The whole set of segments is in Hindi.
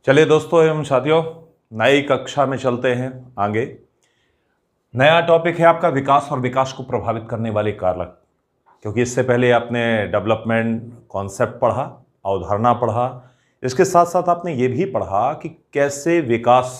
चलिए दोस्तों एवं साथियों, नई कक्षा में चलते हैं आगे। नया टॉपिक है आपका विकास और विकास को प्रभावित करने वाले कारक। क्योंकि इससे पहले आपने डेवलपमेंट कॉन्सेप्ट पढ़ा, अवधारणा पढ़ा, इसके साथ साथ आपने ये भी पढ़ा कि कैसे विकास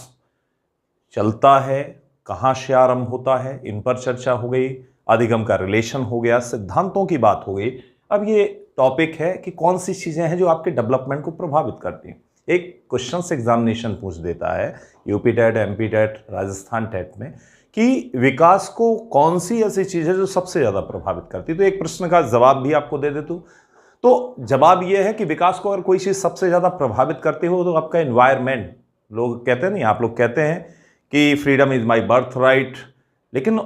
चलता है, कहाँ से आरंभ होता है, इन पर चर्चा हो गई, अधिगम का रिलेशन हो गया, सिद्धांतों की बात हो गई। अब ये टॉपिक है कि कौन सी चीज़ें हैं जो आपके डेवलपमेंट को प्रभावित करती हैं। एक क्वेश्चन एग्जामिनेशन पूछ देता है UP TET, MP TET, Rajasthan TET में कि विकास को कौन सी ऐसी चीज़ है जो सबसे ज़्यादा प्रभावित करती है। तो एक प्रश्न का जवाब भी आपको दे देता हूँ। तो जवाब ये है कि विकास को अगर कोई चीज़ सबसे ज़्यादा प्रभावित करती हो तो आपका एनवायरमेंट। लोग कहते हैं नहीं, आप लोग कहते हैं कि freedom is my birth right, लेकिन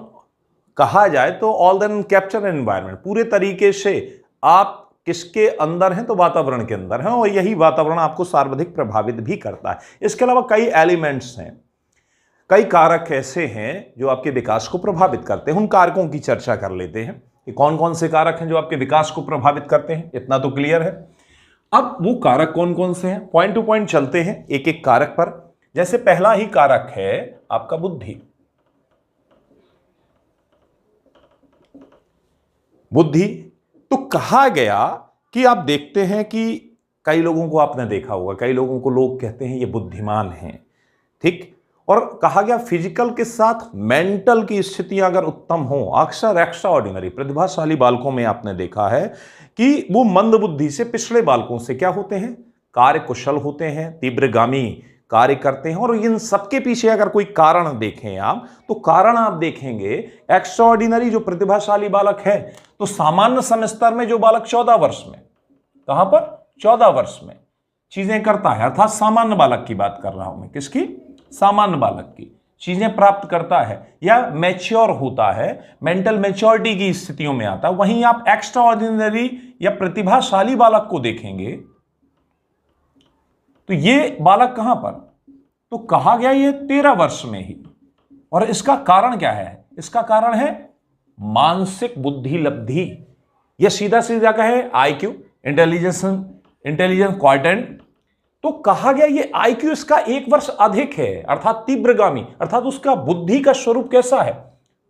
कहा जाए तो ऑल देन कैप्चर एनवायरमेंट। पूरे तरीके से आप किसके अंदर हैं तो वातावरण के अंदर हैं, और यही वातावरण आपको सर्वाधिक प्रभावित भी करता है। इसके अलावा कई एलिमेंट्स हैं, कई कारक ऐसे हैं जो आपके विकास को प्रभावित करते हैं। उन कारकों की चर्चा कर लेते हैं कि कौन कौन से कारक हैं जो आपके विकास को प्रभावित करते हैं। इतना तो क्लियर है। अब वो कारक कौन कौन से हैं, पॉइंट टू पॉइंट चलते हैं एक एक कारक पर। जैसे पहला ही कारक है आपका बुद्धि। बुद्धि तो कहा गया कि आप देखते हैं कि कई लोगों को आपने देखा होगा, कई लोगों को लोग कहते हैं ये बुद्धिमान हैं, ठीक। और कहा गया फिजिकल के साथ मेंटल की स्थितियां अगर उत्तम हो, अक्सर एक्स्ट्रा ऑर्डिनरी प्रतिभाशाली बालकों में आपने देखा है कि वो मंद बुद्धि से पिछड़े बालकों से क्या होते हैं, कार्य कुशल होते हैं, तीव्रगामी कार्य करते हैं। और इन सबके पीछे अगर कोई कारण देखें आप, तो कारण आप देखेंगे एक्स्ट्रा ऑर्डिनरी जो प्रतिभाशाली बालक है, तो सामान्य समस्तर में जो बालक 14 वर्ष में, कहां पर 14 वर्ष में चीजें करता है, अर्थात सामान्य बालक की बात कर रहा हूं मैं, किसकी, सामान्य बालक की, चीजें प्राप्त करता है या मैच्योर होता है, मेंटल मैच्योरिटी की स्थितियों में आता है। वहीं आप एक्स्ट्रा ऑर्डिनरी या प्रतिभाशाली बालक को देखेंगे तो ये बालक कहां पर, तो कहा गया ये 13 वर्ष में ही। और इसका कारण क्या है, इसका कारण है मानसिक बुद्धि लब्धि, या सीधा सीधा कहे आईक्यू, इंटेलिजेंस क्वाड्रेंट। तो कहा गया ये आईक्यू इसका 1 वर्ष अधिक है, अर्थात तीव्रगामी, अर्थात उसका बुद्धि का स्वरूप कैसा है,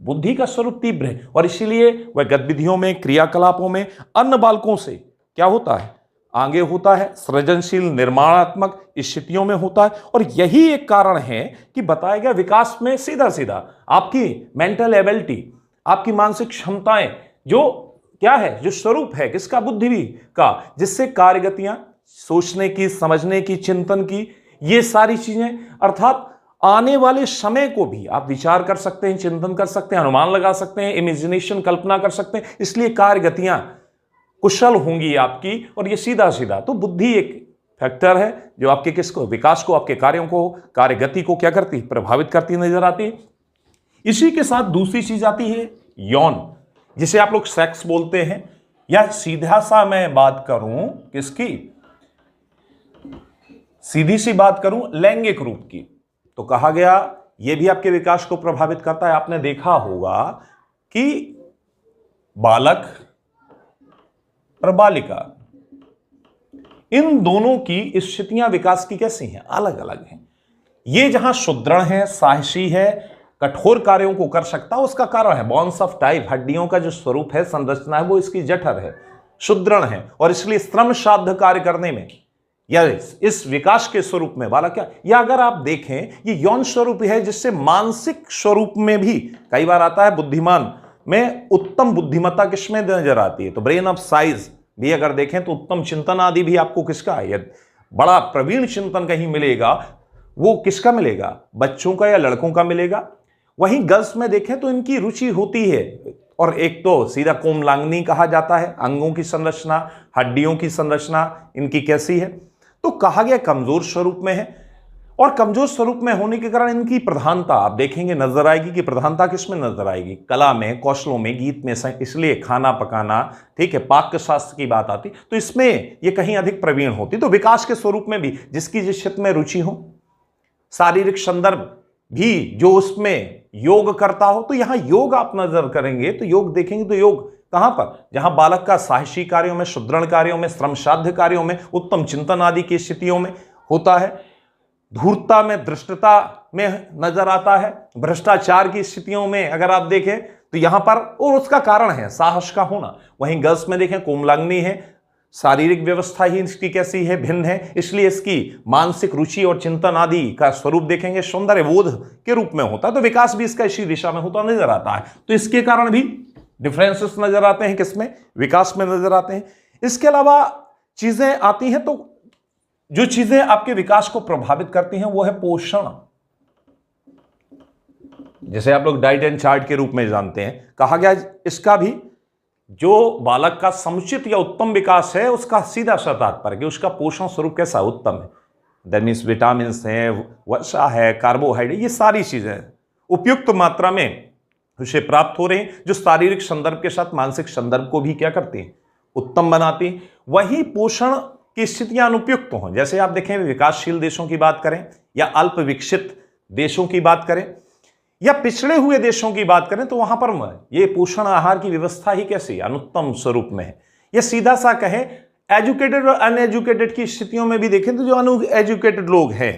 बुद्धि का स्वरूप तीव्र है। और इसीलिए वह गतिविधियों में, क्रियाकलापों में अन्य बालकों से क्या होता है, आगे होता है, सृजनशील निर्माणात्मक स्थितियों में होता है। और यही एक कारण है कि बताया गया विकास में सीधा सीधा आपकी मेंटल एबिलिटी, आपकी मानसिक क्षमताएं, जो क्या है, जो स्वरूप है किसका, बुद्धि भी का, जिससे कार्यगतियां, सोचने की, समझने की, चिंतन की, ये सारी चीजें, अर्थात आने वाले समय को भी आप विचार कर सकते हैं, चिंतन कर सकते हैं, अनुमान लगा सकते हैं, इमेजिनेशन, कल्पना कर सकते हैं। इसलिए कार्यगतियां कुशल होंगी आपकी। और ये सीधा सीधा तो बुद्धि एक फैक्टर है जो आपके किसको, विकास को, आपके कार्यों को, कार्यगति को क्या करती, प्रभावित करती नजर आती है। इसी के साथ दूसरी चीज आती है यौन, जिसे आप लोग सेक्स बोलते हैं, या सीधा सा मैं बात करूं किसकी, सीधी सी बात करूं लैंगिक रूप की, तो कहा गया यह भी आपके विकास को प्रभावित करता है। आपने देखा होगा कि बालक और बालिका, इन दोनों की स्थितियां विकास की कैसी हैं, अलग अलग हैं। ये जहां सुदृढ़ है, साहसी है, कठोर कार्यों को कर सकता है, उसका कारण है बोन्स ऑफ टाइप, हड्डियों का जो स्वरूप है, संरचना है, वो इसकी जठर है, सुदृढ़ है। और इसलिए श्रम साध्य कार्य करने में या इस विकास के स्वरूप में वाला क्या, या अगर आप देखें ये यौन स्वरूप है, जिससे मानसिक स्वरूप में भी कई बार आता है। बुद्धिमान में उत्तम बुद्धिमत्ता किसमें नजर आती है, तो ब्रेन ऑफ साइज भी अगर देखें तो उत्तम चिंतन आदि भी आपको किसका है, बड़ा प्रवीण चिंतन कहीं मिलेगा, वो किसका मिलेगा, बच्चों का या लड़कों का मिलेगा। वहीं गर्ल्स में देखें तो इनकी रुचि होती है, और एक तो सीधा कोमलांगनी कहा जाता है, अंगों की संरचना, हड्डियों की संरचना इनकी कैसी है, तो कहा गया कमजोर स्वरूप में है। और कमजोर स्वरूप में होने के कारण इनकी प्रधानता आप देखेंगे नजर आएगी कि प्रधानता किसमें नजर आएगी, कला में, कौशलों में, गीत में, इसलिए खाना पकाना, ठीक है, पाक्य शास्त्र की बात आती तो इसमें ये कहीं अधिक प्रवीण होती। तो विकास के स्वरूप में भी जिसकी जिस क्षेत्र में रुचि हो, शारीरिक संदर्भ भी जो उसमें योग करता हो, तो यहां योग आप नजर करेंगे तो योग देखेंगे तो योग कहां पर, जहां बालक का साहसी कार्यों में, सुदृढ़ कार्यों में, श्रम साध्य कार्यों में, उत्तम चिंतन आदि की स्थितियों में होता है। धूर्तता में, धृष्टता में नजर आता है, भ्रष्टाचार की स्थितियों में अगर आप देखें तो यहां पर, और उसका कारण है साहस का होना। वहीं गर्ल्स में देखें कोमलांगनी है, शारीरिक व्यवस्था ही इसकी कैसी है, भिन्न है, इसलिए इसकी मानसिक रुचि और चिंतन आदि का स्वरूप देखेंगे सौंदर्य बोध के रूप में होता है, तो विकास भी इसका इसी दिशा में होता नजर आता है। तो इसके कारण भी डिफरेंसेस नजर आते हैं, किसमें, विकास में नजर आते हैं। इसके अलावा चीजें आती हैं, तो जो चीजें आपके विकास को प्रभावित करती हैं वो है पोषण। जैसे आप लोग डाइट एंड चार्ट के रूप में जानते हैं, कहा गया इसका भी जो बालक का समुचित या उत्तम विकास है उसका सीधा सा तात्पर्य कि उसका पोषण स्वरूप कैसा उत्तम है। दैट मीन्स विटामिन है, वसा है, कार्बोहाइड्रेट, ये सारी चीजें उपयुक्त मात्रा में उसे प्राप्त हो रही हैं, जो शारीरिक संदर्भ के साथ मानसिक संदर्भ को भी क्या करती हैं, उत्तम बनाती। वही पोषण की स्थितियां अनुपयुक्त हों, जैसे आप देखें विकासशील देशों की बात करें या अल्प विकसित देशों की बात करें या पिछड़े हुए देशों की बात करें, तो वहां पर ये पोषण आहार की व्यवस्था ही कैसी अनुत्तम स्वरूप में है। यह सीधा सा कहें एजुकेटेड और अनएजुकेटेड की स्थितियों में भी देखें तो जो अनएजुकेटेड लोग हैं,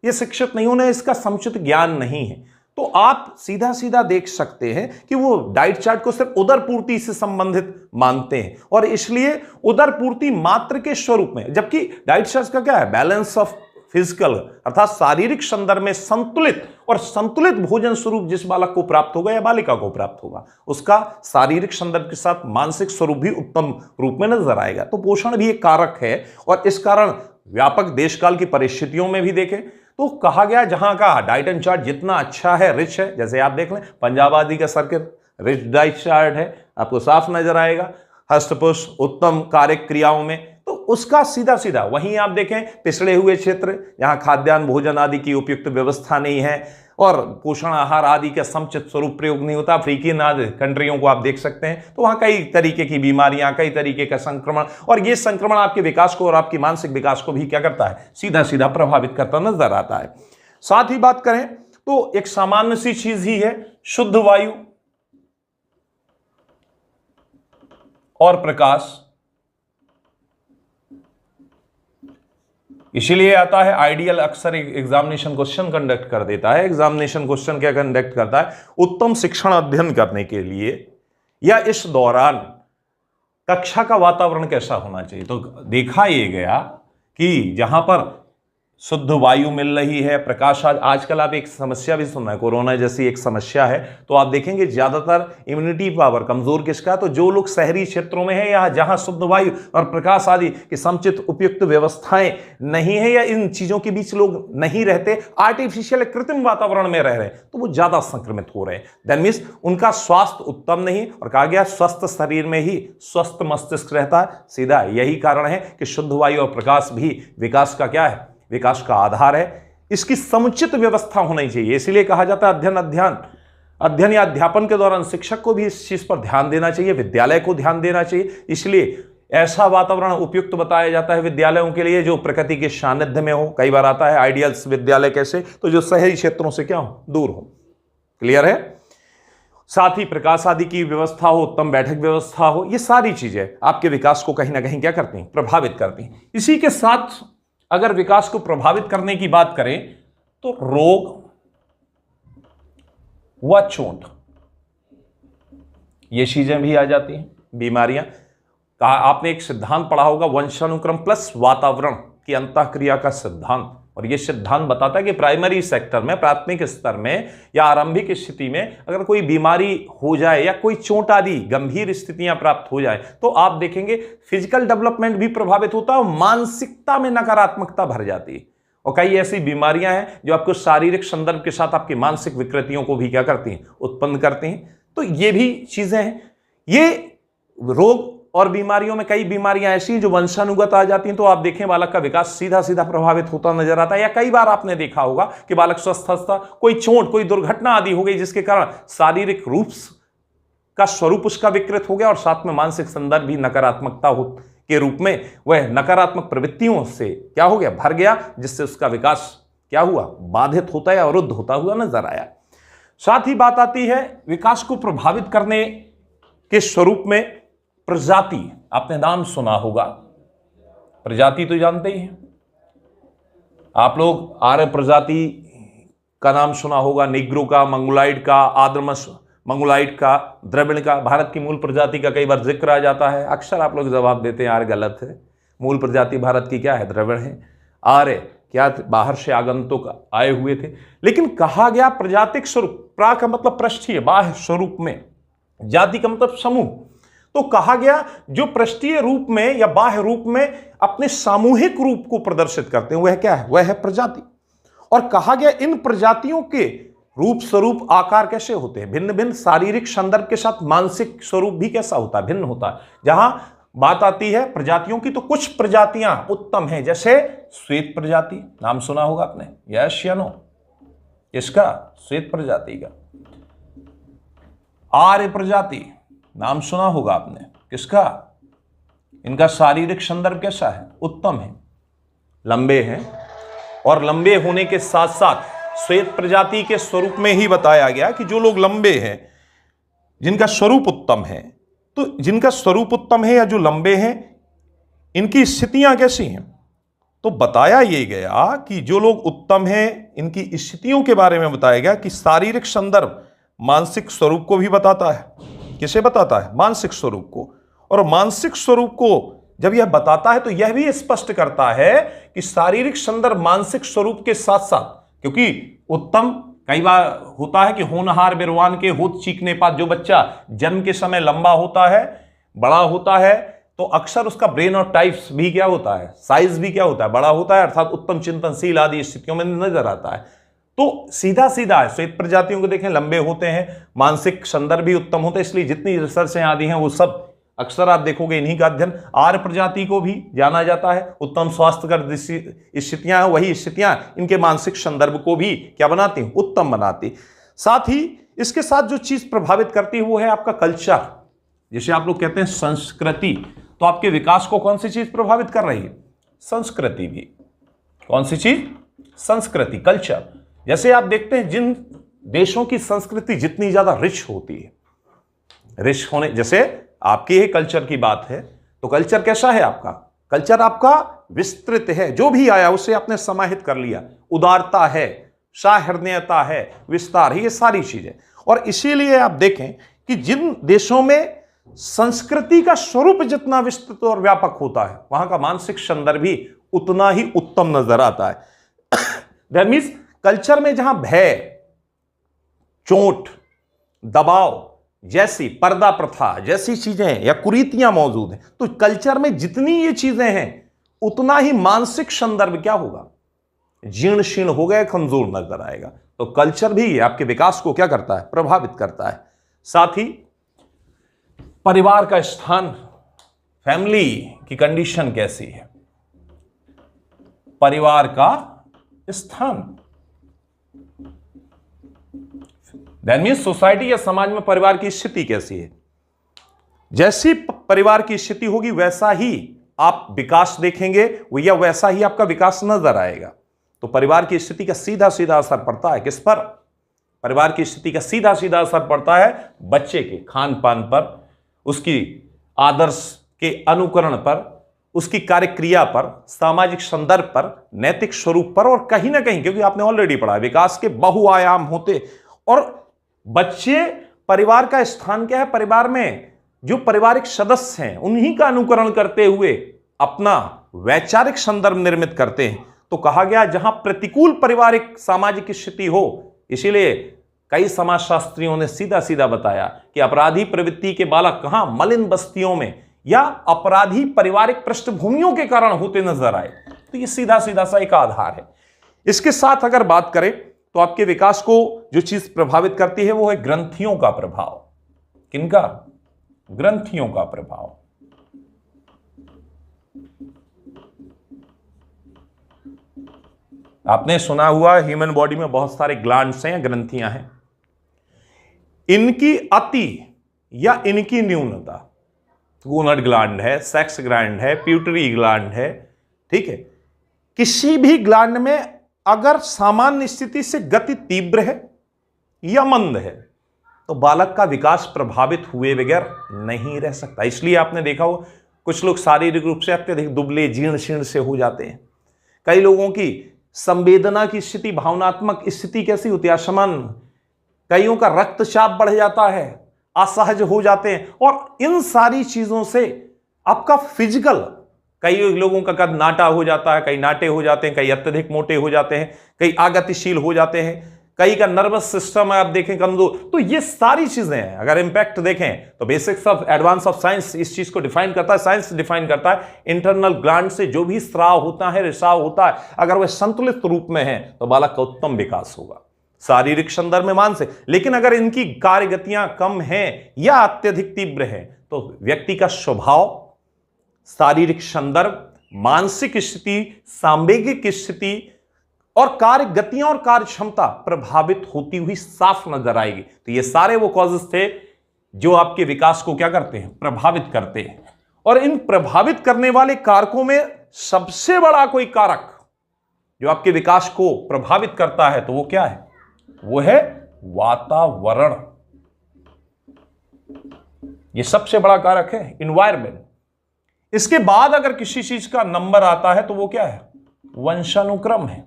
ये शिक्षित नहीं, उन्हें इसका समुचित ज्ञान नहीं है, तो आप सीधा सीधा देख सकते हैं कि वो डाइट चार्ट को सिर्फ उदर पूर्ति से संबंधित मानते हैं, और इसलिए उदर पूर्ति मात्र के स्वरूप में, जबकि डाइट चार्ट का क्या है, बैलेंस ऑफ फिजिकल अर्थात शारीरिक संदर्भ में संतुलित और संतुलित भोजन स्वरूप जिस बालक को प्राप्त होगा या बालिका को प्राप्त होगा, उसका शारीरिक संदर्भ के साथ मानसिक स्वरूप भी उत्तम रूप में नजर आएगा। तो पोषण भी एक कारक है, और इस कारण व्यापक देशकाल की परिस्थितियों में भी देखें तो कहा गया जहां का डाइट एंड चार्ट जितना अच्छा है, रिच है, जैसे आप देख लें पंजाब आदि का सर्किट रिच डाइट चार्ट है, आपको साफ नजर आएगा, हस्तपुष्ट उत्तम कार्य क्रियाओं में, तो उसका सीधा सीधा। वहीं आप देखें पिछड़े हुए क्षेत्र, यहाँ खाद्यान्न भोजन आदि की उपयुक्त व्यवस्था नहीं है और पोषण आहार आदि का समुचित स्वरूप प्रयोग नहीं होता। अफ्रीकी आदि कंट्रियों को आप देख सकते हैं, तो वहाँ कई तरीके की बीमारियां, कई तरीके का संक्रमण, और ये संक्रमण आपके विकास को और आपकी मानसिक विकास को भी क्या करता है, सीधा सीधा प्रभावित करता नजर आता है। साथ ही बात करें तो एक सामान्य सी चीज ही है शुद्ध वायु और प्रकाश। इसीलिए आता है आइडियल अक्सर एक एग्जामिनेशन क्वेश्चन कंडक्ट कर देता है। एग्जामिनेशन क्वेश्चन क्या कंडक्ट करता है, उत्तम शिक्षण अध्ययन करने के लिए या इस दौरान कक्षा का वातावरण कैसा होना चाहिए। तो देखा ये गया कि जहां पर शुद्ध वायु मिल रही है, प्रकाश, आजकल आप एक समस्या भी सुन रहे हैं, कोरोना जैसी एक समस्या है, तो आप देखेंगे ज्यादातर इम्यूनिटी पावर कमजोर किसका, तो जो लोग शहरी क्षेत्रों में है या जहां शुद्ध वायु और प्रकाश आदि की समुचित उपयुक्त व्यवस्थाएं नहीं है या इन चीजों के बीच लोग नहीं रहते, आर्टिफिशियल कृत्रिम वातावरण में रह रहे हैं, तो वो ज्यादा संक्रमित हो रहे हैं। दैट मीन्स उनका स्वास्थ्य उत्तम नहीं, और कहा गया स्वस्थ शरीर में ही स्वस्थ मस्तिष्क रहता है। सीधा यही कारण है कि शुद्ध वायु और प्रकाश भी विकास का क्या है, विकास का आधार है। इसकी समुचित व्यवस्था होनी चाहिए, इसलिए कहा जाता है अध्ययन या अध्यापन के दौरान शिक्षक को भी इस चीज पर ध्यान देना चाहिए, विद्यालय को ध्यान देना चाहिए। इसलिए ऐसा वातावरण उपयुक्त बताया जाता है विद्यालयों के लिए जो प्रकृति के सानिध्य में हो। कई बार आता है आइडियल्स विद्यालय कैसे, तो जो शहरी क्षेत्रों से क्या हो, दूर हो। क्लियर है। साथ ही प्रकाश आदि की व्यवस्था हो, उत्तम बैठक व्यवस्था हो, ये सारी चीजें आपके विकास को कहीं ना कहीं क्या करती हैं, प्रभावित करती हैं। इसी के साथ अगर विकास को प्रभावित करने की बात करें तो रोग व चोट, ये चीजें भी आ जाती हैं, बीमारियां। कहा आपने एक सिद्धांत पढ़ा होगा, वंशानुक्रम प्लस वातावरण की अंतःक्रिया का सिद्धांत, और यह सिद्धांत बताता है कि प्राइमरी सेक्टर में, प्राथमिक स्तर में या आरंभिक स्थिति में अगर कोई बीमारी हो जाए या कोई चोट आदि गंभीर स्थितियां प्राप्त हो जाए, तो आप देखेंगे फिजिकल डेवलपमेंट भी प्रभावित होता है और मानसिकता में नकारात्मकता भर जाती है। और कई ऐसी बीमारियां हैं जो आपको शारीरिक संदर्भ के साथ आपकी मानसिक विकृतियों को भी क्या करती हैं, उत्पन्न करती हैं। तो ये भी चीजें हैं। ये रोग और बीमारियों में कई बीमारियां ऐसी हैं जो वंशानुगत आ जाती हैं, तो आप देखें बालक का विकास सीधा सीधा प्रभावित होता नजर आता है। या कई बार आपने देखा होगा कि बालक स्वस्थ था, कोई चोट, कोई दुर्घटना आदि हो गई जिसके कारण शारीरिक रूप का स्वरूप उसका विकृत हो गया और साथ में मानसिक संदर्भ भी नकारात्मकता के रूप में वह नकारात्मक प्रवृत्तियों से क्या हो गया, भर गया, जिससे उसका विकास क्या हुआ, बाधित होता है, अवरुद्ध होता हुआ नजर आया। साथ ही बात आती है विकास को प्रभावित करने के स्वरूप में प्रजाति। आपने नाम सुना होगा, प्रजाति तो जानते ही हैं। आप लोग आर्य प्रजाति का नाम सुना होगा, निग्रो का, मंगोलाइड का, आद्रमस मंगोलाइड का, द्रविड़ का। भारत की मूल प्रजाति का कई बार जिक्र आ जाता है, अक्सर आप लोग जवाब देते हैं आर्य गलत है। मूल प्रजाति भारत की क्या है? द्रविड़ है। आर्य क्या बाहर से आगंतुक आए हुए थे। लेकिन कहा गया प्रजातिक स्वरूप, प्रा का मतलब पृष्ठीय, बाह्य स्वरूप में, जाति का मतलब समूह। तो कहा गया जो पृष्ठीय रूप में या बाह्य रूप में अपने सामूहिक रूप को प्रदर्शित करते हैं वह क्या है? वह है प्रजाति। और कहा गया इन प्रजातियों के रूप स्वरूप आकार कैसे होते हैं? भिन्न भिन्न। शारीरिक संदर्भ के साथ मानसिक स्वरूप भी कैसा होता है? भिन्न होता है। जहां बात आती है प्रजातियों की तो कुछ प्रजातियां उत्तम हैं, जैसे श्वेत प्रजाति, नाम सुना होगा आपने, यस या नो? किसका? श्वेत प्रजाति का। आर्य प्रजाति, नाम सुना होगा आपने, किसका? इनका शारीरिक संदर्भ कैसा है? उत्तम है, लंबे हैं। और लंबे होने के साथ साथ श्वेत प्रजाति के स्वरूप में ही बताया गया कि जो लोग लंबे हैं, जिनका स्वरूप उत्तम है, तो जिनका स्वरूप उत्तम है या जो लंबे हैं, इनकी स्थितियां कैसी हैं? तो बताया ये गया कि जो लोग उत्तम हैं, इनकी स्थितियों के बारे में बताया गया कि शारीरिक संदर्भ मानसिक स्वरूप को भी बताता है। किसे बताता है? मानसिक स्वरूप को। और मानसिक स्वरूप को जब यह बताता है तो यह भी स्पष्ट करता है कि शारीरिक संदर्भ मानसिक स्वरूप के साथ साथ, क्योंकि उत्तम कई बार होता है कि होनहार विद्वान के होठ चीखने पात, जो बच्चा जन्म के समय लंबा होता है, बड़ा होता है, तो अक्सर उसका ब्रेन और टाइप्स भी क्या होता है? साइज भी क्या होता है? बड़ा होता है, अर्थात उत्तम चिंतनशील आदि स्थितियों में नजर आता है। तो सीधा सीधा है। श्वेत प्रजातियों को देखें, लंबे होते हैं, मानसिक संदर्भ भी उत्तम होते हैं, इसलिए जितनी रिसर्च आदि हैं वो सब अक्सर आप देखोगे इन्हीं का अध्ययन। आर्य प्रजाति को भी जाना जाता है, उत्तम स्वास्थ्यकर स्थितियां हैं, वही स्थितियां इनके मानसिक संदर्भ को भी क्या बनाती हैं? उत्तम बनाती। साथ ही इसके साथ जो चीज प्रभावित करती है वो है आपका कल्चर, जिसे आप लोग कहते हैं संस्कृति। तो आपके विकास को कौन सी चीज प्रभावित कर रही है? संस्कृति भी। कौन सी चीज? संस्कृति, कल्चर। जैसे आप देखते हैं जिन देशों की संस्कृति जितनी ज्यादा रिच होती है, रिच होने, जैसे आपकी ही कल्चर की बात है, तो कल्चर कैसा है आपका? कल्चर आपका विस्तृत है, जो भी आया उसे आपने समाहित कर लिया। उदारता है, साहृदयता है, विस्तार है, ये सारी चीजें। और इसीलिए आप देखें कि जिन देशों में संस्कृति का स्वरूप जितना विस्तृत और व्यापक होता है, वहां का मानसिक संदर्भ भी उतना ही उत्तम नजर आता है। दैट मीन्स कल्चर में जहां भय, चोट, दबाव जैसी, पर्दा प्रथा जैसी चीजें या कुरीतियां मौजूद हैं, तो कल्चर में जितनी ये चीजें हैं उतना ही मानसिक संदर्भ क्या होगा? जीर्ण शीर्ण हो गया, कमजोर नजर आएगा। तो कल्चर भी आपके विकास को क्या करता है? प्रभावित करता है। साथ ही परिवार का स्थान, फैमिली की कंडीशन कैसी है, परिवार का स्थान, दैट मीन्स सोसाइटी या समाज में परिवार की स्थिति कैसी है। जैसी परिवार की स्थिति होगी वैसा ही आप विकास देखेंगे, या वैसा ही आपका विकास नजर आएगा। तो परिवार की स्थिति का सीधा सीधा असर पड़ता है किस पर? परिवार की स्थिति का सीधा सीधा असर पड़ता है बच्चे के खान पान पर, उसकी आदर्श के अनुकरण पर, उसकी कार्यक्रिया पर, सामाजिक संदर्भ पर, नैतिक स्वरूप पर, और कहीं ना कहीं, क्योंकि आपने ऑलरेडी पढ़ा है, विकास के बहुआयाम होते। और बच्चे, परिवार का स्थान क्या है? परिवार में जो पारिवारिक सदस्य हैं उन्हीं का अनुकरण करते हुए अपना वैचारिक संदर्भ निर्मित करते हैं। तो कहा गया जहां प्रतिकूल पारिवारिक सामाजिक स्थिति हो, इसीलिए कई समाजशास्त्रियों ने सीधा सीधा बताया कि अपराधी प्रवृत्ति के बालक कहां? मलिन बस्तियों में या अपराधी पारिवारिक पृष्ठभूमियों के कारण होते नजर आए। तो ये सीधा सीधा सा एक आधार है। इसके साथ अगर बात करें तो आपके विकास को जो चीज प्रभावित करती है वो है ग्रंथियों का प्रभाव। किनका? ग्रंथियों का प्रभाव। आपने सुना हुआ ह्यूमन बॉडी में बहुत सारे ग्लैंड्स हैं, ग्रंथियां हैं। इनकी अति या इनकी न्यूनता, गोनड ग्लैंड है, सेक्स ग्लैंड है, प्यूटरी ग्लैंड है, ठीक है। किसी भी ग्लैंड में अगर सामान्य स्थिति से गति तीव्र है या मंद है तो बालक का विकास प्रभावित हुए बगैर नहीं रह सकता। इसलिए आपने देखा हो कुछ लोग शारीरिक रूप से अत्यधिक दुबले जीर्ण शीर्ण से हो जाते हैं। कई लोगों की संवेदना की स्थिति, भावनात्मक स्थिति कैसी होती है? असमान। कईयों का रक्तचाप बढ़ जाता है, असहज हो जाते हैं, और इन सारी चीजों से आपका फिजिकल, कई लोगों का कद नाटा हो जाता है, कई नाटे हो जाते हैं, कई अत्यधिक मोटे हो जाते हैं, कई आगतिशील हो जाते हैं, कई का नर्वस सिस्टम है आप देखें कमजोर। तो ये सारी चीजें हैं। अगर इंपैक्ट देखें तो basics of advance of science इस चीज को डिफाइन करता है, साइंस डिफाइन करता है। इंटरनल ग्लैंड से जो भी स्राव होता है, रिसाव होता है, अगर वह संतुलित रूप में है तो बालक का उत्तम विकास होगा, शारीरिक संदर्भ में, मानसिक। लेकिन अगर इनकी कार्य गतियां कम हैं या अत्यधिक तीव्र है तो व्यक्ति का स्वभाव, शारीरिक संदर्भ, मानसिक स्थिति, सांवेगिक स्थिति और कार्य गतियां और कार्य क्षमता प्रभावित होती हुई साफ नजर आएगी। तो ये सारे वो कॉजेस थे जो आपके विकास को क्या करते हैं? प्रभावित करते हैं। और इन प्रभावित करने वाले कारकों में सबसे बड़ा कोई कारक जो आपके विकास को प्रभावित करता है तो वो क्या है? वो है वातावरण। ये सबसे बड़ा कारक है, इन्वायरमेंट। इसके बाद अगर किसी चीज का नंबर आता है तो वो क्या है? वंशानुक्रम है।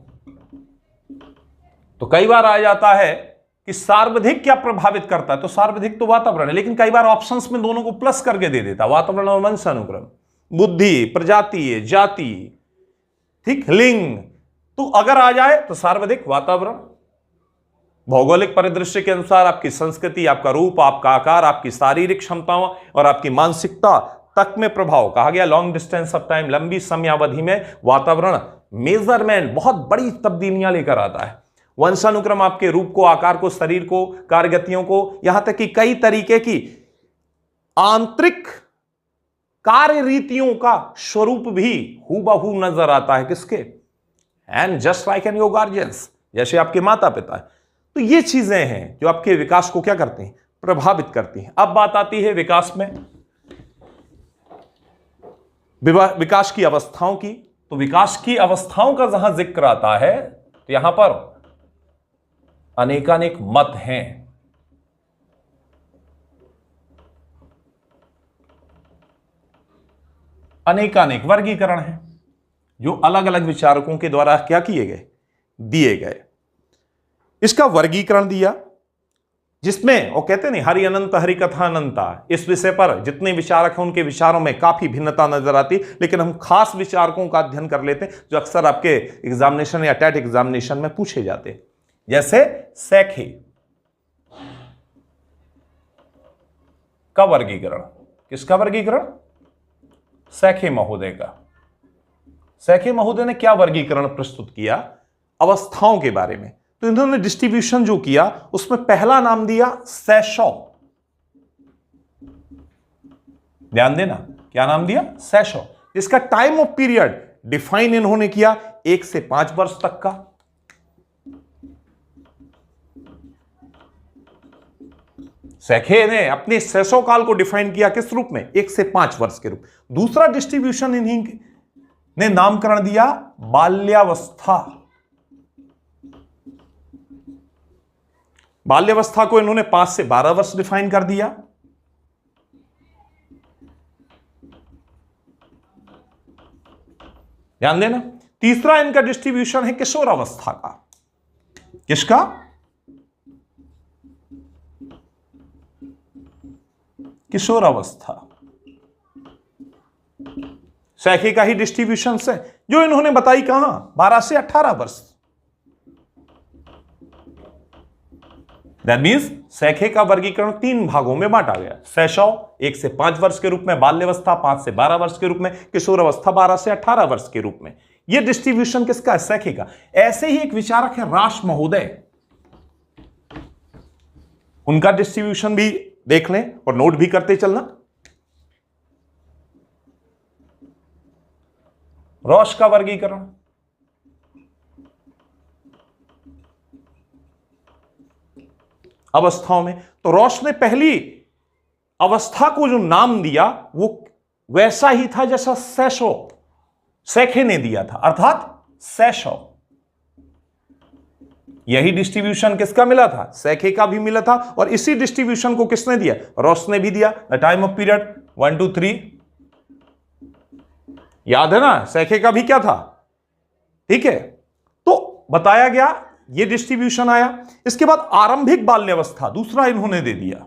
तो कई बार आ जाता है कि सार्वधिक क्या प्रभावित करता है, तो सार्वधिक तो वातावरण है, लेकिन कई बार ऑप्शंस में दोनों को प्लस करके दे देता, वातावरण और वंशानुक्रम, बुद्धि, प्रजातीय, जाति, ठीक, लिंग। तो अगर आ जाए तो सार्वधिक वातावरण, भौगोलिक परिदृश्य के अनुसार आपकी संस्कृति, आपका रूप, आपका आकार, आपकी शारीरिक क्षमताओं और आपकी मानसिकता तक में प्रभाव। कहा गया लॉन्ग डिस्टेंस ऑफ टाइम, लंबी समयावधि में वातावरण मेजरमेंट बहुत बड़ी तब्दीलियां लेकर आता है। वंशानुक्रम आपके रूप को, आकार को, शरीर को, कार्यगतियों को, यहां तक कि कई तरीके की आंतरिक कार्य रीतियों का स्वरूप भी हूबहू नजर आता है। किसके? And just like an your guardians, जैसे आपके माता पिता है। तो ये चीजें हैं जो आपके विकास को क्या करती हैं? प्रभावित करती हैं। अब बात आती है विकास में विकास की अवस्थाओं की। तो विकास की अवस्थाओं का जहां जिक्र आता है तो यहां पर अनेकानेक मत हैं। अनेकानेक वर्गीकरण हैं जो अलग अलग विचारकों के द्वारा क्या किए गए? दिए गए। इसका वर्गीकरण दिया जिसमें वो कहते नहीं हरि अनंत हरि कथा अनंता। इस विषय पर जितने विचारक हैं उनके विचारों में काफी भिन्नता नजर आती, लेकिन हम खास विचारकों का अध्ययन कर लेते हैं जो अक्सर आपके एग्जामिनेशन या टेट एग्जामिनेशन में पूछे जाते हैं। जैसे सैखे का वर्गीकरण। किसका वर्गीकरण? सैखे महोदय का। सैखे महोदय ने क्या वर्गीकरण प्रस्तुत किया? अवस्थाओं के बारे में। तो इन्होंने डिस्ट्रीब्यूशन जो किया उसमें पहला नाम दिया सैशौ। ध्यान देना, क्या नाम दिया? सैशौ। इसका टाइम ऑफ पीरियड डिफाइन इन्होंने किया 1 से 5 वर्ष तक का। सैखे ने अपने सैशौ काल को डिफाइन किया किस रूप में? 1 से 5 वर्ष के रूप। दूसरा डिस्ट्रीब्यूशन इन्हीं ने नामकरण दिया बाल्यावस्था। बाल्यावस्था को इन्होंने 5 से 12 वर्ष डिफाइन कर दिया। ध्यान देना। तीसरा इनका डिस्ट्रीब्यूशन है किशोरावस्था का। किसका? किशोरावस्था। सैखे का ही डिस्ट्रीब्यूशन से जो इन्होंने बताई कहां? 12 से 18 वर्ष। दैट मीन्स सैखे का वर्गीकरण 3 भागों में बांटा गया। सैशव 1 से 5 वर्ष के रूप में, बाल्यावस्था 5 से 12 वर्ष के रूप में, किशोरावस्था 12 से 18 वर्ष के रूप में। यह डिस्ट्रीब्यूशन किसका है? सैखे का। ऐसे ही एक विचारक है रास महोदय, उनका डिस्ट्रीब्यूशन भी देख लें और नोट भी करते चलना। रॉस का वर्गीकरण। अवस्थाओं में तो रॉस ने पहली अवस्था को जो नाम दिया वो वैसा ही था जैसा सैखे ने दिया था, अर्थात सैशव। यही डिस्ट्रीब्यूशन किसका मिला था? सैखे का भी मिला था। और इसी डिस्ट्रीब्यूशन को किसने दिया? रॉस ने भी दिया। The time of period 1 2 3। याद है ना? सैखे का भी क्या था? ठीक है। तो बताया गया, ये डिस्ट्रीब्यूशन आया। इसके बाद आरंभिक बाल्यावस्था दूसरा इन्होंने दे दिया,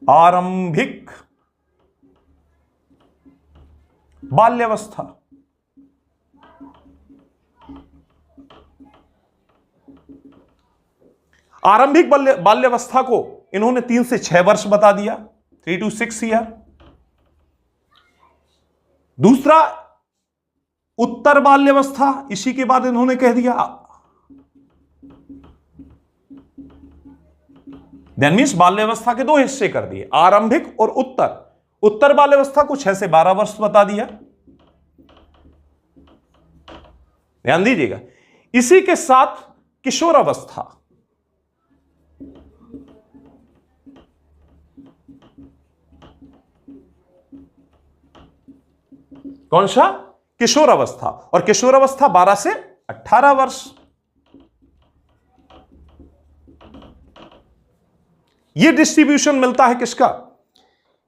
आरंभिक बाल्यावस्था। आरंभिक बाल्यावस्था को इन्होंने 3 से 6 वर्ष बता दिया, 3 to 6 ईयर। दूसरा उत्तर बाल्यावस्था, इसी के बाद इन्होंने कह दिया, दैट मीन्स बाल्यावस्था के 2 हिस्से कर दिए, आरंभिक और उत्तर। उत्तर बाल्यावस्था को 6 से 12 वर्ष बता दिया। ध्यान दीजिएगा। इसी के साथ किशोरावस्था, कौन सा? किशोरावस्था। और किशोरावस्था 12 से 18 वर्ष। यह डिस्ट्रीब्यूशन मिलता है किसका?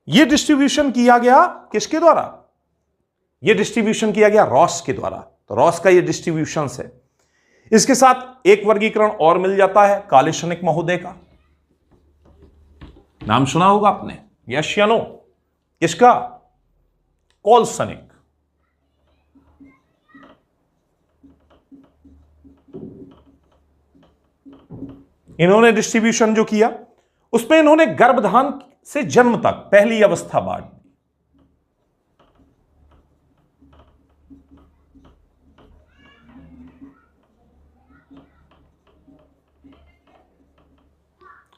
यह डिस्ट्रीब्यूशन किया गया किसके द्वारा? यह डिस्ट्रीब्यूशन किया गया रॉस के द्वारा। तो रॉस का यह डिस्ट्रीब्यूशन है। इसके साथ एक वर्गीकरण और मिल जाता है कालेशनिक महोदय का, नाम सुना होगा आपने, यस या नो? किसका? कोलसनिक। इन्होंने डिस्ट्रीब्यूशन जो किया उसमें इन्होंने गर्भधान से जन्म तक पहली अवस्था बांट दी।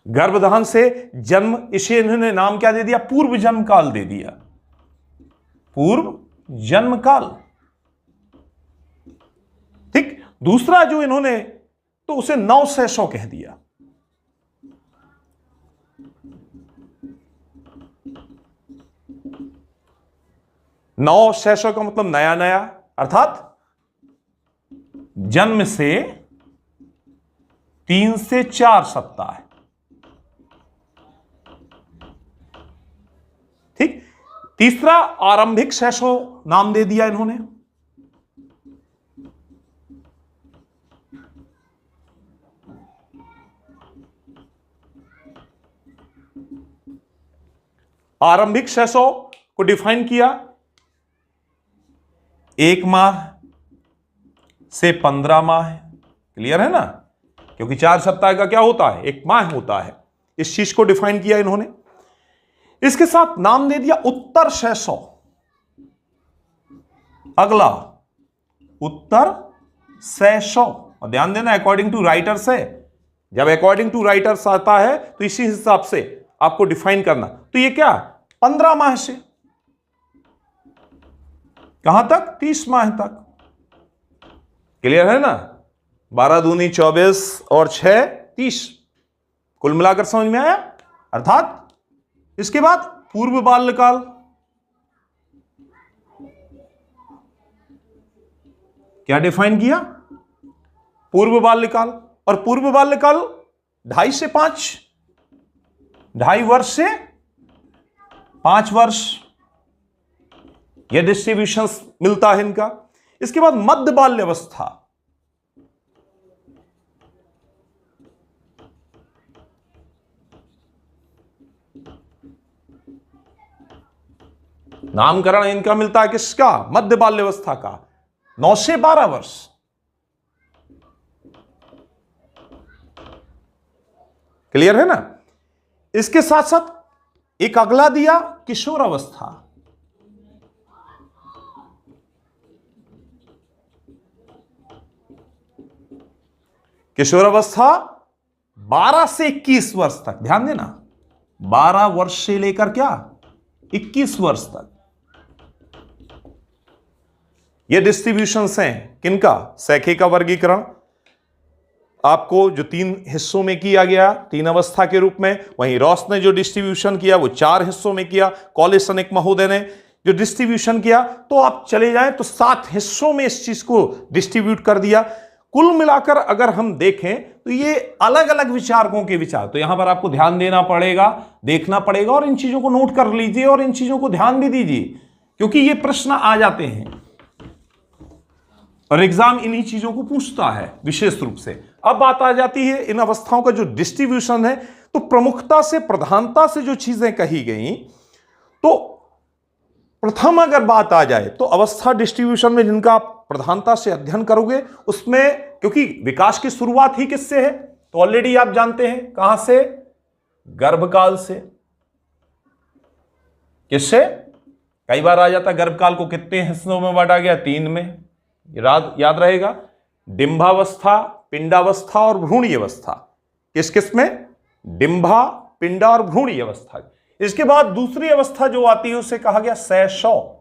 गर्भधान से जन्म, इसे इन्होंने नाम क्या दे दिया? पूर्व जन्म काल दे दिया, पूर्व जन्म काल। ठीक। दूसरा जो इन्होंने, तो उसे नवशैशव कह दिया। नवशैशव का मतलब नया नया, अर्थात जन्म से 3 से 4 सप्ताह। ठीक। तीसरा आरंभिक शैशव नाम दे दिया इन्होंने। आरंभिक शैशव को डिफाइन किया 1 माह से 15 माह। क्लियर है ना? क्योंकि 4 सप्ताह का क्या होता है? 1 माह होता है। इस चीज को डिफाइन किया इन्होंने। इसके साथ नाम दे दिया उत्तर शैशव। अगला उत्तर शैशव। और ध्यान देना, अकॉर्डिंग टू राइटर्स है। जब अकॉर्डिंग टू राइटर्स आता है तो इसी हिसाब से आपको डिफाइन करना। तो ये क्या? 15 माह से कहां तक? 30 माह तक। क्लियर है ना? 12 दूनी 24 और 6 30, कुल मिलाकर समझ में आया? अर्थात इसके बाद पूर्व बाल्यकाल, क्या डिफाइन किया? पूर्व बाल्यकाल। और पूर्व बाल्यकाल 2.5 से 5, 2.5 वर्ष से 5 वर्ष, यह डिस्ट्रीब्यूशन मिलता है इनका। इसके बाद मध्य बाल्यावस्था, नामकरण इनका मिलता है किसका? मध्य बाल्यावस्था का, 9 से 12 वर्ष। क्लियर है ना? इसके साथ साथ एक अगला दिया किशोरावस्था। किशोरावस्था 12 से 21 वर्ष तक। ध्यान देना, 12 वर्ष से लेकर क्या? 21 वर्ष तक। ये डिस्ट्रीब्यूशंस हैं किनका? सैखे का वर्गीकरण आपको जो 3 हिस्सों में किया गया, 3 अवस्था के रूप में। वहीं रॉस ने जो डिस्ट्रीब्यूशन किया वो 4 हिस्सों में किया। कॉलेसनिक महोदय ने जो डिस्ट्रीब्यूशन किया, तो आप चले जाएं तो 7 हिस्सों में इस चीज को डिस्ट्रीब्यूट कर दिया। कुल मिलाकर अगर हम देखें तो ये अलग अलग विचारकों के विचार, तो यहां पर आपको ध्यान देना पड़ेगा, देखना पड़ेगा, और इन चीजों को नोट कर लीजिए और इन चीजों को ध्यान भी दीजिए, क्योंकि ये प्रश्न आ जाते हैं। और एग्जाम इन्हीं चीजों को पूछता है विशेष रूप से। अब बात आ जाती है इन अवस्थाओं का जो डिस्ट्रीब्यूशन है, तो प्रमुखता से प्रधानता से जो चीजें कही गई, तो प्रथम अगर बात आ जाए तो अवस्था डिस्ट्रीब्यूशन में जिनका आप प्रधानता से अध्ययन करोगे उसमें, क्योंकि विकास की शुरुआत ही किससे है, तो ऑलरेडी आप जानते हैं कहां से, गर्भकाल से। किससे? कई बार आ जाता गर्भकाल को कितने हिस्सों में बांटा गया, 3 में, याद रहेगा, डिंबावस्था, पिंडावस्था और भ्रूणी अवस्था। किस किस में? डिंबा, पिंडा और भ्रूणी अवस्था। इसके बाद दूसरी अवस्था जो आती है उसे कहा गया शैशव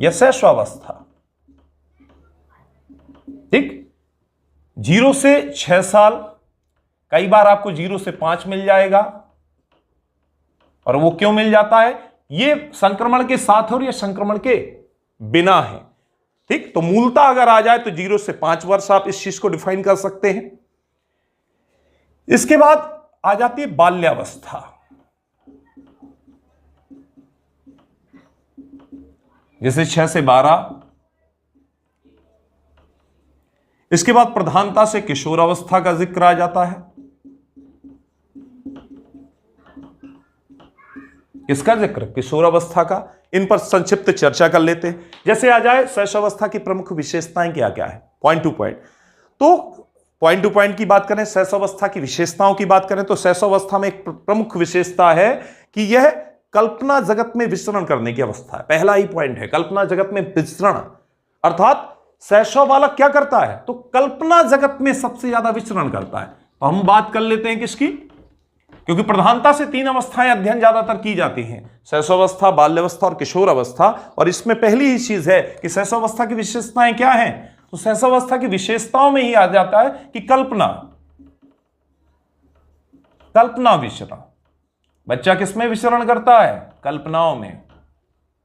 या शैशवावस्था। ठीक, 0 से 6 साल, कई बार आपको 0 से 5 मिल जाएगा। और वो क्यों मिल जाता है? ये संक्रमण के साथ और ये संक्रमण के बिना है। ठीक, तो मूलतः अगर आ जाए तो 0 से 5 वर्ष आप इस चीज को डिफाइन कर सकते हैं। इसके बाद आ जाती है बाल्यावस्था, जैसे 6 से 12। इसके बाद प्रधानता से किशोरावस्था का जिक्र आ जाता है। किसका जिक्र? किशोरावस्था का। इन पर संक्षिप्त चर्चा कर लेते हैं। जैसे आ जाए शैशवावस्था की प्रमुख विशेषताएं क्या क्या है, पॉइंट टू पॉइंट। तो पॉइंट टू पॉइंट की बात करें, शैशवावस्था की विशेषताओं की बात करें, तो शैशवावस्था में एक प्रमुख विशेषता है कि यह कल्पना जगत में विचरण करने की अवस्था है। पहला ही पॉइंट है, कल्पना जगत में विचरण। अर्थात शैशव बालक क्या करता है, तो कल्पना जगत में सबसे ज्यादा विचरण करता है। तो हम बात कर लेते हैं किसकी, क्योंकि प्रधानता से 3 अवस्थाएं अध्ययन ज्यादातर की जाती हैं, शैशवावस्था, बाल्यावस्था और किशोर अवस्था। और इसमें पहली ही चीज है कि शैशवावस्था की विशेषताएं क्या हैं, तो शैशवावस्था की विशेषताओं में ही आ जाता है कि कल्पना विचरण। बच्चा किसमें विचरण करता है? कल्पनाओं में।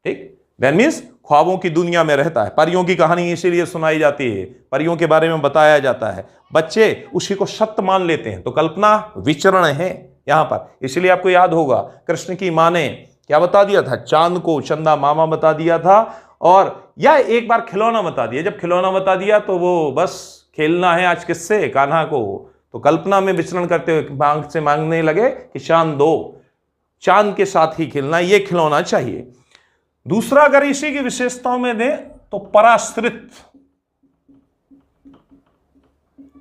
ठीक, दैट मीन्स ख्वाबों की दुनिया में रहता है। परियों की कहानी इसीलिए सुनाई जाती है, परियों के बारे में बताया जाता है, बच्चे उसी को सत्य मान लेते हैं। तो कल्पना विचरण है यहां पर। इसलिए आपको याद होगा कृष्ण की मां ने क्या बता दिया था, चांद को चंदा मामा बता दिया था, और या एक बार खिलौना बता दिया। जब खिलौना बता दिया तो वो बस खेलना है आज किससे, कान्हा को। तो कल्पना में विचरण करते हुए मांग से मांगने लगे कि चांद दो, चांद के साथ ही खेलना, ये खिलौना चाहिए। दूसरा अगर इसी की विशेषताओं में दें तो पराश्रित।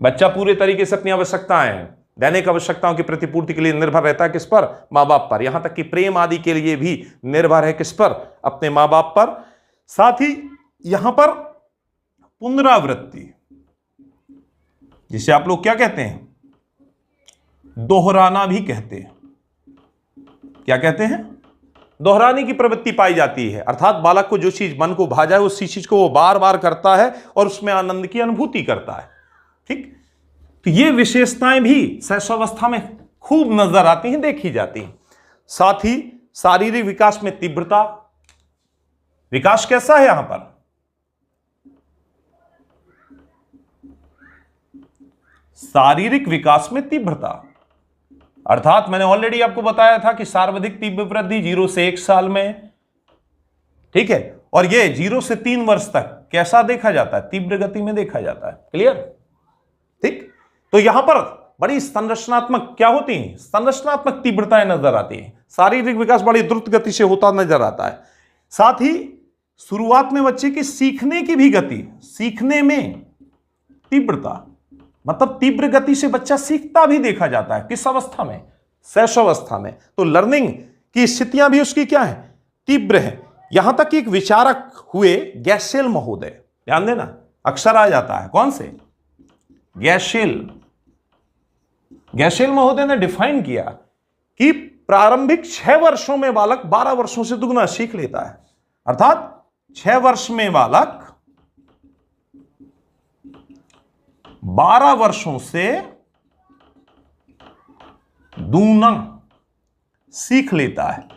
बच्चा पूरे तरीके से अपनी आवश्यकताएं, दैनिक आवश्यकताओं की प्रतिपूर्ति के लिए निर्भर रहता है किस पर? मां बाप पर। यहां तक कि प्रेम आदि के लिए भी निर्भर है किस पर? अपने मां बाप पर। साथ ही यहां पर पुनरावृत्ति, जिसे आप लोग क्या कहते हैं, दोहराना भी कहते हैं। क्या कहते हैं? दोहराने की प्रवृत्ति पाई जाती है। अर्थात बालक को जो चीज मन को भा जाए उसी चीज को वो बार बार करता है और उसमें आनंद की अनुभूति करता है। ठीक, तो ये विशेषताएं भी शैशवावस्था में खूब नजर आती हैं, देखी जाती हैं। साथ ही शारीरिक विकास में तीव्रता। विकास कैसा है यहां पर? शारीरिक विकास में तीव्रता। अर्थात मैंने ऑलरेडी आपको बताया था कि सर्वाधिक तीव्र वृद्धि 0 से 1 साल में। ठीक है, और ये 0 से 3 वर्ष तक कैसा देखा जाता है? तीव्र गति में देखा जाता है। क्लियर? ठीक, तो यहां पर बड़ी संरचनात्मक क्या होती है, संरचनात्मक तीव्रताएं नजर आती है। शारीरिक विकास बड़ी द्रुत गति से होता नजर आता है। साथ ही शुरुआत में बच्चे की सीखने की भी गति, सीखने में तीव्रता, मतलब तीव्र गति से बच्चा सीखता भी देखा जाता है। किस अवस्था में? शैशवावस्था में। तो लर्निंग की स्थितियां भी उसकी क्या है? तीव्र है। यहां तक कि एक विचारक हुए गैसेल महोदय, ध्यान देना, अक्षर आ जाता है कौन से? गैसेल महोदय ने डिफाइन किया कि प्रारंभिक 6 वर्षों में बालक 12 वर्षों से दुगना सीख लेता है। अर्थात 6 वर्ष में बालक 12 वर्षों से दूना सीख लेता है।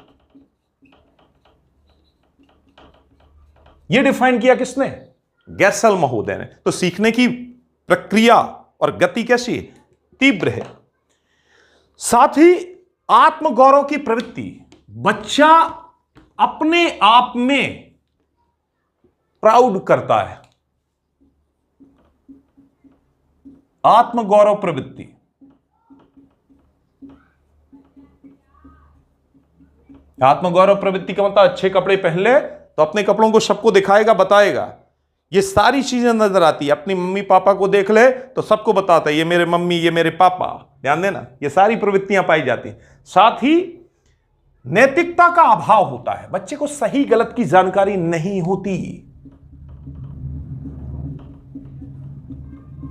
यह डिफाइन किया किसने? गैसेल महोदय ने। तो सीखने की प्रक्रिया और गति कैसी है? तीव्र है। साथ ही आत्मगौरव की प्रवृत्ति, बच्चा अपने आप में प्राउड करता है। आत्मगौरव प्रवृत्ति। आत्मगौरव प्रवृत्ति का मतलब अच्छे कपड़े पहन ले तो अपने कपड़ों को सबको दिखाएगा, बताएगा। ये सारी चीजें नजर आती है। अपनी मम्मी पापा को देख ले तो सबको बताता है ये मेरे मम्मी, ये मेरे पापा। ध्यान देना, ये सारी प्रवृत्तियां पाई जाती हैं। साथ ही नैतिकता का अभाव होता है, बच्चे को सही गलत की जानकारी नहीं होती।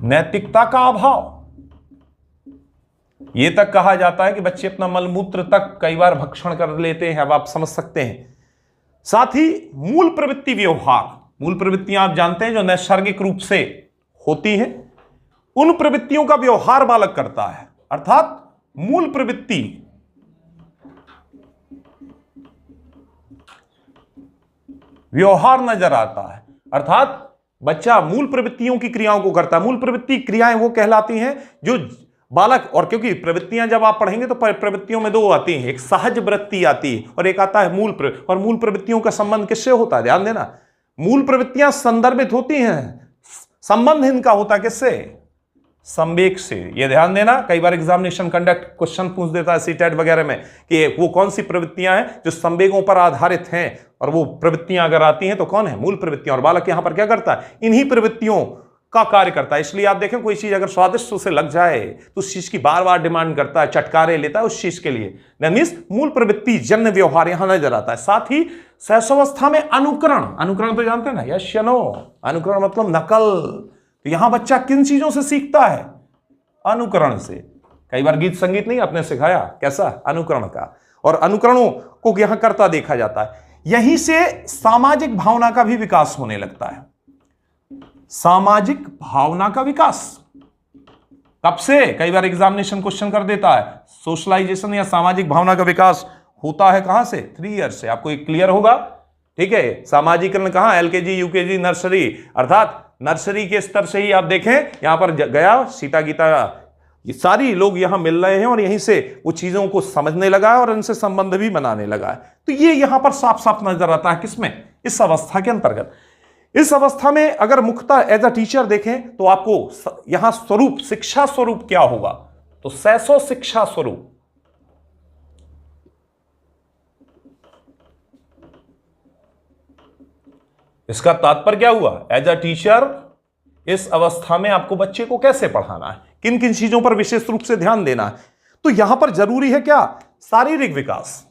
नैतिकता का अभाव, यह तक कहा जाता है कि बच्चे अपना मलमूत्र तक कई बार भक्षण कर लेते हैं, अब आप समझ सकते हैं। साथ ही मूल प्रवृत्ति व्यवहार, मूल प्रवृत्तियां आप जानते हैं जो नैसर्गिक रूप से होती हैं, उन प्रवृत्तियों का व्यवहार बालक करता है। अर्थात मूल प्रवृत्ति व्यवहार नजर आता है, अर्थात बच्चा मूल प्रवृत्तियों की क्रियाओं को करता है। मूल प्रवृत्ति क्रियाएं वो कहलाती हैं जो बालक, और क्योंकि प्रवृत्तियां जब आप पढ़ेंगे तो प्रवृत्तियों में दो आती हैं, एक सहज वृत्ति आती है और एक आता है मूल प्रवृत्ति। और मूल प्रवृत्तियों का संबंध किससे होता है? ध्यान देना, मूल प्रवृत्तियां संदर्भित होती हैं, संबंध इनका होता है किससे? संवेग से। ये ध्यान देना, कई बार एग्जामिनेशन कंडक्ट क्वेश्चन पूछ देता है सीटेट वगैरह में कि वो कौन सी प्रवृत्तियां हैं जो संवेगों पर आधारित हैं, और वो प्रवृत्तियां अगर आती हैं तो कौन है? मूल प्रवृत्तियां। और बालक यहां पर क्या करता है? इन्हीं प्रवृत्तियों का कार्य करता है। इसलिए आप देखें कोई चीज अगर स्वादिष्ट उसे लग जाए तो उस चीज की बार बार डिमांड करता है, चटकारे लेता है उस चीज के लिए। मीन्स मूल प्रवृत्ति जन्य व्यवहार यहां नजर आता है। साथ ही शैशवावस्था में अनुकरण, अनुकरण तो जानते हैं ना, यश या नो, अनुकरण मतलब नकल। तो यहां बच्चा किन चीजों से सीखता है? अनुकरण से। कई बार गीत संगीत नहीं आपने सिखाया, कैसा? अनुकरण का। और अनुकरणों को यहां करता देखा जाता है। यहीं से सामाजिक भावना का भी विकास होने लगता है। सामाजिक भावना का विकास कब से? कई बार एग्जामिनेशन क्वेश्चन कर देता है, सोशलाइजेशन या सामाजिक भावना का विकास होता है कहां से? 3 ईयर से। आपको एक क्लियर होगा, ठीक है। सामाजिकरण कहां? एलकेजी, यूकेजी, नर्सरी, अर्थात नर्सरी के स्तर से ही आप देखें यहां पर गया, सीता गीता, ये सारी लोग यहां मिल रहे हैं और यहीं से वो चीजों को समझने लगा है और इनसे संबंध भी बनाने लगा है। तो ये यहां पर साफ साफ नजर आता है किसमें? इस अवस्था के अंतर्गत। इस अवस्था में अगर मुख्यतः एज अ टीचर देखें तो आपको यहां स्वरूप, शिक्षा स्वरूप क्या होगा? तो शैशव शिक्षा स्वरूप। इसका तात्पर्य क्या हुआ? एज अ टीचर इस अवस्था में आपको बच्चे को कैसे पढ़ाना है, किन किन चीजों पर विशेष रूप से ध्यान देना है। तो यहां पर जरूरी है क्या? शारीरिक विकास।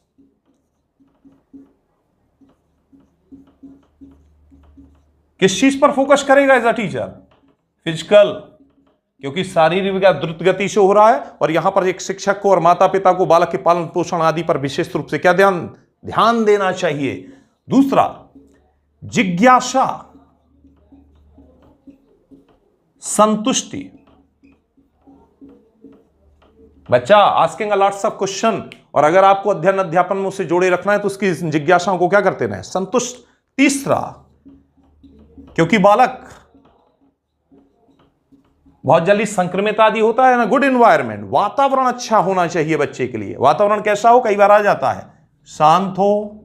किस चीज पर फोकस करेगा एज अ टीचर? फिजिकल, क्योंकि शारीरिक विकास द्रुत गति से हो रहा है और यहां पर एक शिक्षक को और माता पिता को बालक के पालन पोषण आदि पर विशेष रूप से क्या ध्यान देना चाहिए। दूसरा, जिज्ञासा, संतुष्टि। बच्चा asking a lots of question, और अगर आपको अध्ययन अध्यापन में उसे जोड़े रखना है तो उसकी जिज्ञासाओं को क्या करते रहे? संतुष्ट। तीसरा, क्योंकि बालक बहुत जल्दी संक्रमित आदि होता है ना, गुड एनवायरनमेंट, वातावरण अच्छा होना चाहिए बच्चे के लिए। वातावरण कैसा हो? कई बार आ जाता है शांत हो,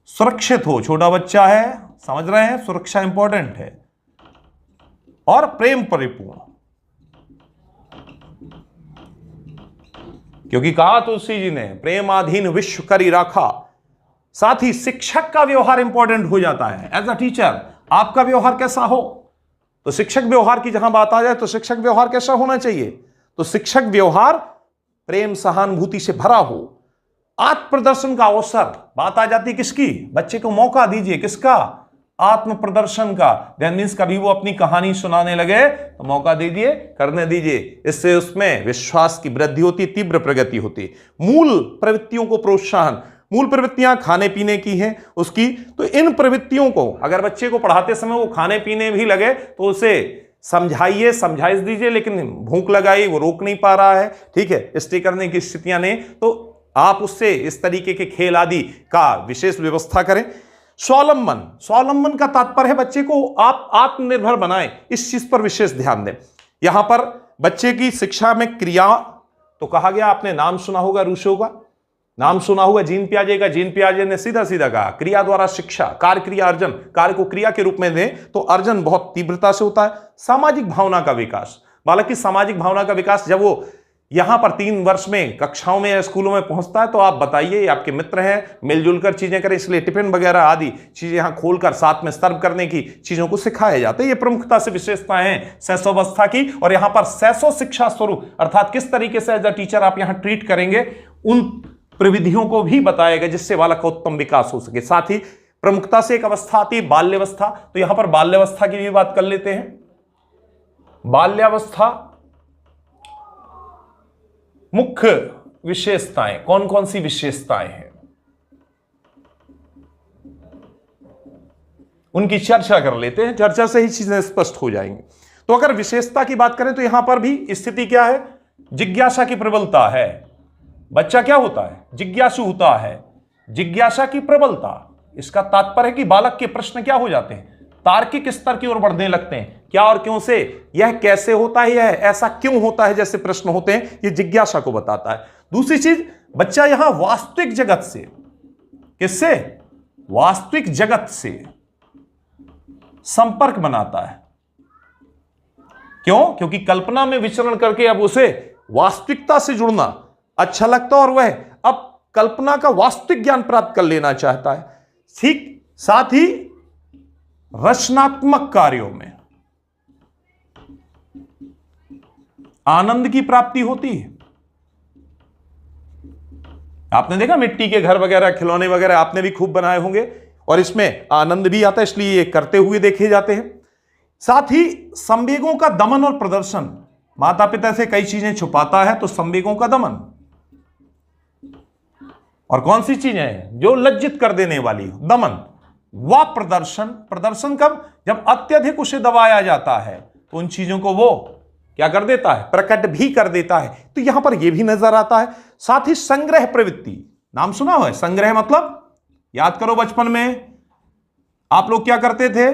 सुरक्षित हो, छोटा बच्चा है, समझ रहे हैं, सुरक्षा इंपॉर्टेंट है, और प्रेम परिपूर्ण, क्योंकि कहा तुलसी जी ने प्रेमाधीन विश्व करी राखा। साथ ही शिक्षक का व्यवहार इंपॉर्टेंट हो जाता है। एज अ टीचर आपका व्यवहार कैसा हो? तो शिक्षक व्यवहार की जहां बात आ जाए तो शिक्षक व्यवहार कैसा होना चाहिए? तो शिक्षक व्यवहार प्रेम सहानुभूति से भरा हो। आत्म प्रदर्शन का अवसर, बात आ जाती है किसकी? बच्चे को मौका दीजिए, किसका? आत्म प्रदर्शन का। दैट मींस कभी वो अपनी कहानी सुनाने लगे तो मौका दीजिए, करने दीजिए, इससे उसमें विश्वास की वृद्धि होती, तीव्र प्रगति होती। मूल प्रवृत्तियों को प्रोत्साहन, मूल प्रवृत्तियां खाने पीने की हैं उसकी, तो इन प्रवृत्तियों को अगर बच्चे को पढ़ाते समय वो खाने पीने भी लगे तो उसे समझाइए, समझाइश दीजिए, लेकिन भूख लगाई, वो रोक नहीं पा रहा है, ठीक है, स्टे करने की स्थितियां नहीं, तो आप उससे इस तरीके के खेल आदि का विशेष व्यवस्था करें। स्वावलंबन, स्वावलंबन का तात्पर्य है बच्चे को आप आत्मनिर्भर बनाएं, इस चीज पर विशेष ध्यान दें। यहां पर बच्चे की शिक्षा में क्रिया तो कहा गया, आपने नाम सुना होगा रूसो का, नाम सुना होगा जीन पियाजे का। जीन पियाजे ने सीधा सीधा कहा क्रिया द्वारा शिक्षा, कार्य क्रिया अर्जन, कार्य को क्रिया के रूप में दें तो अर्जन बहुत तीव्रता से होता है। सामाजिक भावना का विकास, बालक की सामाजिक भावना का विकास जब वो यहां पर 3 वर्ष में कक्षाओं में या स्कूलों में पहुंचता है तो आप बताइए, आपके मित्र हैं, मिलजुल कर चीजें करें, इसलिए टिफिन वगैरह आदि चीजें यहां खोलकर साथ में सर्व करने की चीजों को सिखाया जाता है। ये प्रमुखता से विशेषताएं हैं शैशवावस्था की। और यहां पर शैशव शिक्षा स्वरूप अर्थात किस तरीके से एज अ टीचर आप यहां ट्रीट करेंगे, उन प्रविधियों को भी बताया गया जिससे बालक का उत्तम विकास हो सके। साथ ही प्रमुखता से एक अवस्था आती है बाल्यावस्था, तो यहां पर बाल्यावस्था की भी बात कर लेते हैं। बाल्यावस्था मुख्य विशेषताएं कौन कौन सी विशेषताएं हैं, उनकी चर्चा कर लेते हैं। चर्चा से ही चीजें स्पष्ट हो जाएंगी। तो अगर विशेषता की बात करें तो यहां पर भी स्थिति क्या है, जिज्ञासा की प्रबलता है। बच्चा क्या होता है, जिज्ञासु होता है। जिज्ञासा की प्रबलता, इसका तात्पर्य है कि बालक के प्रश्न क्या हो जाते हैं, तार्किक स्तर की ओर बढ़ने लगते हैं। क्या और क्यों से, यह कैसे होता है, यह ऐसा क्यों होता है, जैसे प्रश्न होते हैं, यह जिज्ञासा को बताता है। दूसरी चीज, बच्चा यहां वास्तविक जगत से, किससे, वास्तविक जगत से संपर्क बनाता है। क्यों, क्योंकि कल्पना में विचरण करके अब उसे वास्तविकता से जुड़ना अच्छा लगता है और वह अब कल्पना का वास्तविक ज्ञान प्राप्त कर लेना चाहता है। ठीक, साथ ही रचनात्मक कार्यों में आनंद की प्राप्ति होती है। आपने देखा मिट्टी के घर वगैरह, खिलौने वगैरह आपने भी खूब बनाए होंगे और इसमें आनंद भी आता है, इसलिए ये करते हुए देखे जाते हैं। साथ ही संवेगों का दमन और प्रदर्शन, माता पिता से कई चीजें छुपाता है तो संवेगों का दमन। और कौन सी चीजें हैं जो लज्जित कर देने वाली हो, दमन व प्रदर्शन। प्रदर्शन कब, जब अत्यधिक उसे दबाया जाता है तो उन चीजों को वो क्या कर देता है, प्रकट भी कर देता है। तो यहां पर यह भी नजर आता है। साथ ही संग्रह प्रवृत्ति, नाम सुना हुआ है संग्रह, मतलब याद करो बचपन में आप लोग क्या करते थे,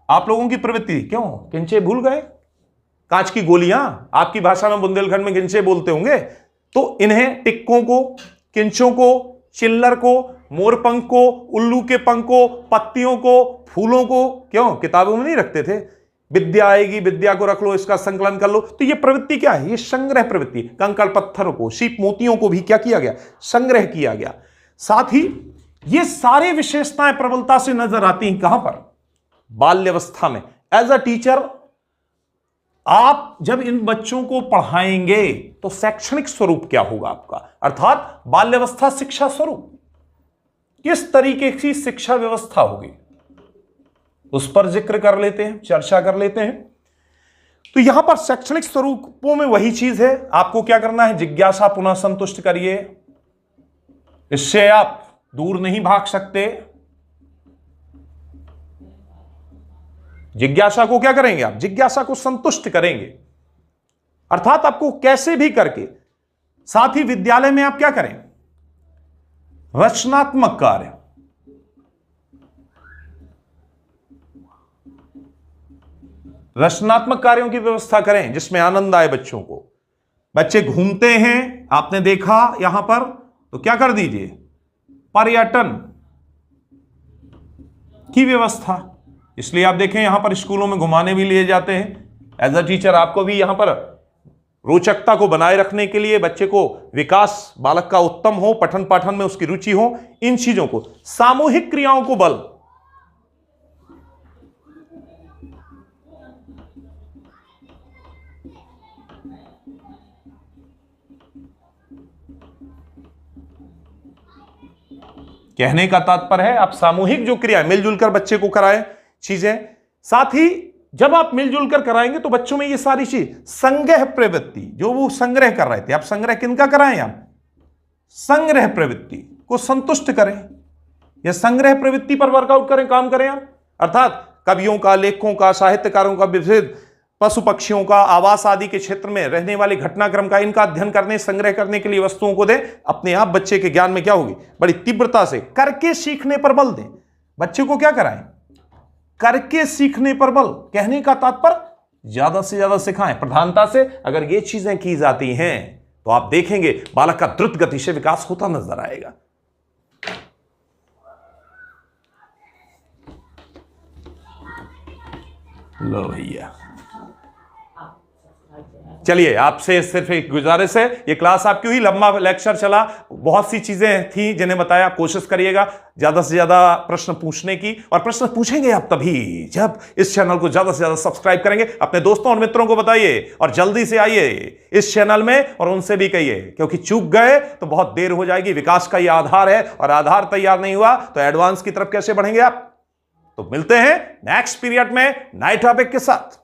आप लोगों की प्रवृत्ति, क्यों किंचे भूल गए, कांच की गोलियां, आपकी भाषा में बुंदेलखंड में किंचे बोलते होंगे। तो इन्हें टिक्कों को, किंचों को, चिल्लर को, मोरपंख को, उल्लू के पंख को, पत्तियों को, फूलों को, क्यों किताबों में नहीं रखते थे, विद्या आएगी, विद्या को रख लो, इसका संकलन कर लो। तो ये प्रवृत्ति क्या है, ये संग्रह प्रवृत्ति। कंकड़ पत्थरों को, सीप मोतियों को भी क्या किया गया, संग्रह किया गया। साथ ही ये सारी विशेषताएं प्रबलता से नजर आती हैं कहां पर, बाल्यावस्था में। एज अ टीचर आप जब इन बच्चों को पढ़ाएंगे तो शैक्षणिक स्वरूप क्या होगा आपका, अर्थात बाल्यावस्था शिक्षा स्वरूप, किस तरीके की शिक्षा व्यवस्था होगी, उस पर जिक्र कर लेते हैं, चर्चा कर लेते हैं। तो यहां पर शैक्षणिक स्वरूपों में वही चीज है, आपको क्या करना है, जिज्ञासा पुनः संतुष्ट करिए, इससे आप दूर नहीं भाग सकते। जिज्ञासा को क्या करेंगे आप, जिज्ञासा को संतुष्ट करेंगे, अर्थात आपको कैसे भी करके। साथ ही विद्यालय में आप क्या करें, रचनात्मक कार्य, रचनात्मक कार्यों की व्यवस्था करें जिसमें आनंद आए बच्चों को। बच्चे घूमते हैं, आपने देखा यहां पर, तो क्या कर दीजिए, पर्यटन की व्यवस्था। इसलिए आप देखें यहां पर स्कूलों में घुमाने भी लिए जाते हैं। एज अ टीचर आपको भी यहां पर रोचकता को बनाए रखने के लिए, बच्चे को विकास बालक का उत्तम हो, पठन पाठन में उसकी रुचि हो, इन चीजों को, सामूहिक क्रियाओं को बल, कहने का तात्पर्य है आप सामूहिक जो क्रिया मिलजुल कर बच्चे को कराएं चीजें। साथ ही जब आप मिलजुल कर कराएंगे तो बच्चों में ये सारी चीज, संग्रह प्रवृत्ति, जो वो संग्रह कर रहे थे, आप संग्रह किनका कराएं, आप संग्रह प्रवृत्ति को संतुष्ट करें, या संग्रह प्रवृत्ति पर वर्कआउट करें, काम करें आप। अर्थात कवियों का, लेखकों का, साहित्यकारों का, विविध पशु पक्षियों का, आवास आदि के क्षेत्र में रहने वाले घटनाक्रम का, इनका अध्ययन करने, संग्रह करने के लिए वस्तुओं को दें। अपने आप बच्चे के ज्ञान में क्या होगी, बड़ी तीव्रता से करके सीखने पर बल दें। बच्चे को क्या कराएं, करके सीखने पर बल। कहने का तात्पर्य ज्यादा से ज्यादा सिखाएं, प्रधानता से। अगर ये चीजें की जाती हैं तो आप देखेंगे बालक का द्रुत गति से विकास होता नजर आएगा। लो भैया, चलिए, आपसे सिर्फ एक गुजारिश है, ये क्लास आपकी हुई, लंबा लेक्चर चला, बहुत सी चीजें थी जिन्हें बताया। कोशिश करिएगा ज्यादा से ज्यादा प्रश्न पूछने की, और प्रश्न पूछेंगे आप तभी जब इस चैनल को ज्यादा से ज्यादा सब्सक्राइब करेंगे। अपने दोस्तों और मित्रों को बताइए और जल्दी से आइए इस चैनल में, और उनसे भी कहिए, क्योंकि चूक गए तो बहुत देर हो जाएगी। विकास का यह आधार है, और आधार तैयार नहीं हुआ तो एडवांस की तरफ कैसे बढ़ेंगे आप। तो मिलते हैं नेक्स्ट पीरियड में नए टॉपिक के साथ।